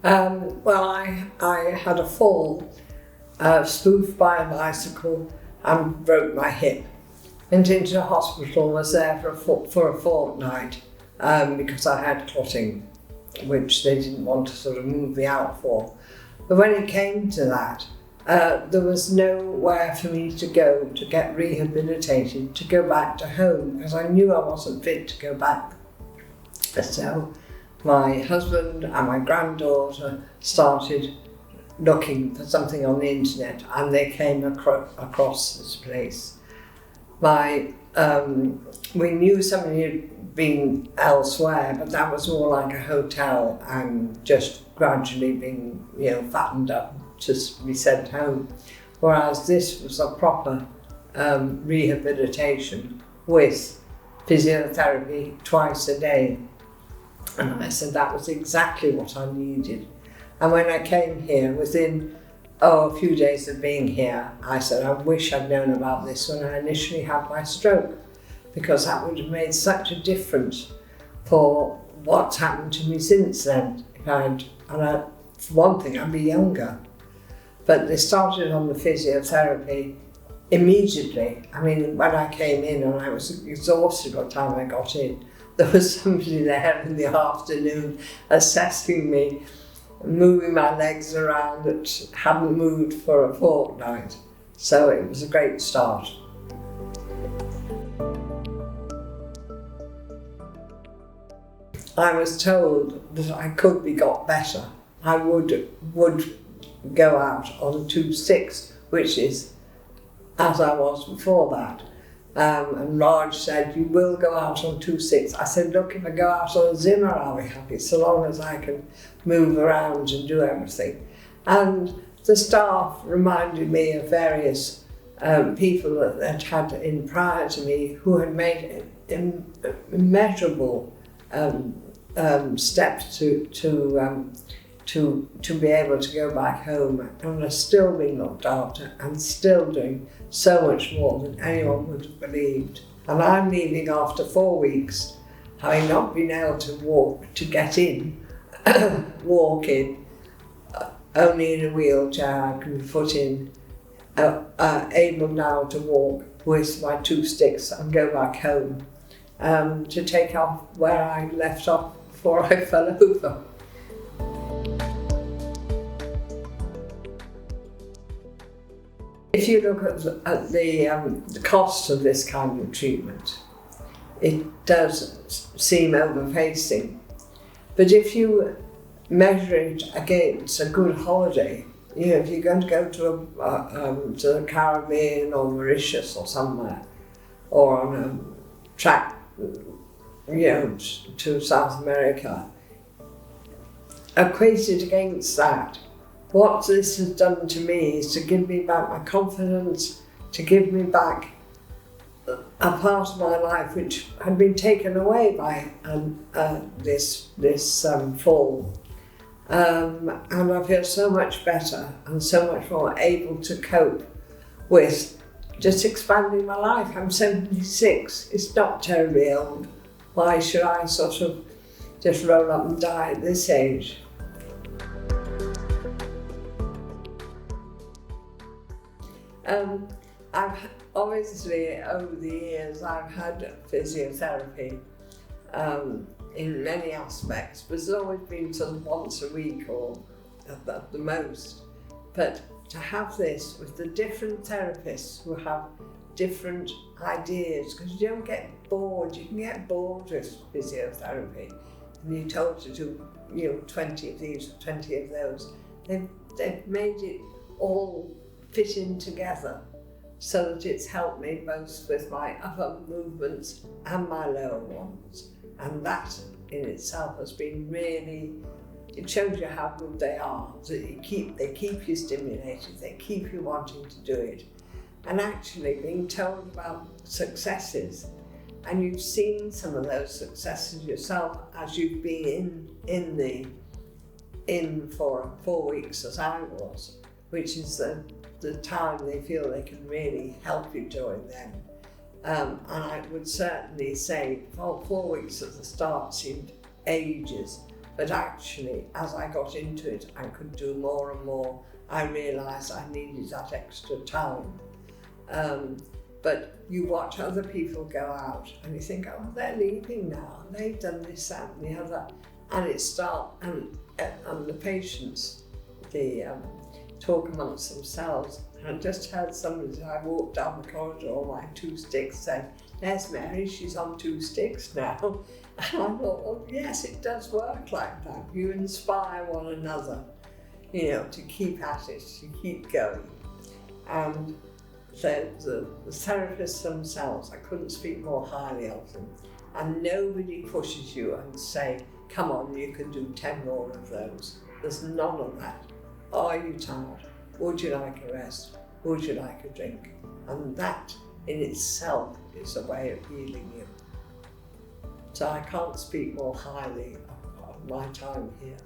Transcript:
Well, I had a fall, spoofed by a bicycle and broke my hip. Went into hospital, was there for a fortnight because I had clotting, which they didn't want to sort of move me out for. But when it came to that, there was nowhere for me to go to get rehabilitated, to go back to home, because I knew I wasn't fit to go back. So my husband and my granddaughter started looking for something on the internet, and they came across this place. We knew somebody had been elsewhere, but that was more like a hotel and just gradually being, fattened up to be sent home. Whereas this was a proper rehabilitation with physiotherapy twice a day. And I said that was exactly what I needed. And when I came here, within a few days of being here, I said, I wish I'd known about this when I initially had my stroke, because that would have made such a difference for what's happened to me since then. For one thing, I'd be younger. But they started on the physiotherapy immediately. I mean, when I came in and I was exhausted by the time I got in, there was somebody there in the afternoon assessing me, moving my legs around that hadn't moved for a fortnight. So it was a great start. I was told that I could be got better. I would go out on 2/6, which is as I was before that. And Raj said, you will go out on 2/6. I said, look, if I go out on a Zimmer, I'll be happy, so long as I can move around and do everything. And the staff reminded me of various people that had in prior to me who had made immeasurable steps to be able to go back home, and are still being looked after and still doing so much more than anyone would have believed. And I'm leaving after 4 weeks, having not been able to walk, to get in, walk in, only in a wheelchair. I can be put in, able now to walk with my 2 sticks and go back home, to take off where I left off before I fell over. If you look at the cost of this kind of treatment, it does seem overpacing. But if you measure it against a good holiday, if you're going to go to the Caribbean or Mauritius or somewhere, or on a track, to South America, equated against that, what this has done to me is to give me back my confidence, to give me back a part of my life which had been taken away by this fall. And I feel so much better and so much more able to cope with just expanding my life. I'm 76, it's not terribly old. Why should I sort of just roll up and die at this age? I've obviously, over the years, I've had physiotherapy in many aspects, but it's always been sort of once a week or at the most. But to have this with the different therapists who have different ideas, because you don't get bored. You can get bored with physiotherapy, and you're told to do 20 of these, 20 of those. They've made it all fit in together so that it's helped me both with my upper movements and my lower ones. And that in itself has been really, it shows you how good they are. So they keep you stimulated, they keep you wanting to do it. And actually being told about successes, and you've seen some of those successes yourself as you've been in for 4 weeks as I was, which is the time they feel they can really help you during them. And I would certainly say 4 weeks at the start seemed ages, But actually, as I got into it, I could do more and more. I realised I needed that extra time. But you watch other people go out and you think, oh, they're leaving now. They've done this, that and the other. And and the patients, they talk amongst themselves. I just heard somebody, as I walked down the corridor on my 2 sticks, say, there's Mary, she's on 2 sticks now. And I thought, well, yes, it does work like that. You inspire one another, to keep at it, to keep going. And the therapists themselves, I couldn't speak more highly of them. And nobody pushes you and say, come on, you can do 10 more of those. There's none of that. Are you tired? Would you like a rest? Would you like a drink? And that in itself is a way of healing you. So I can't speak more highly of my time here.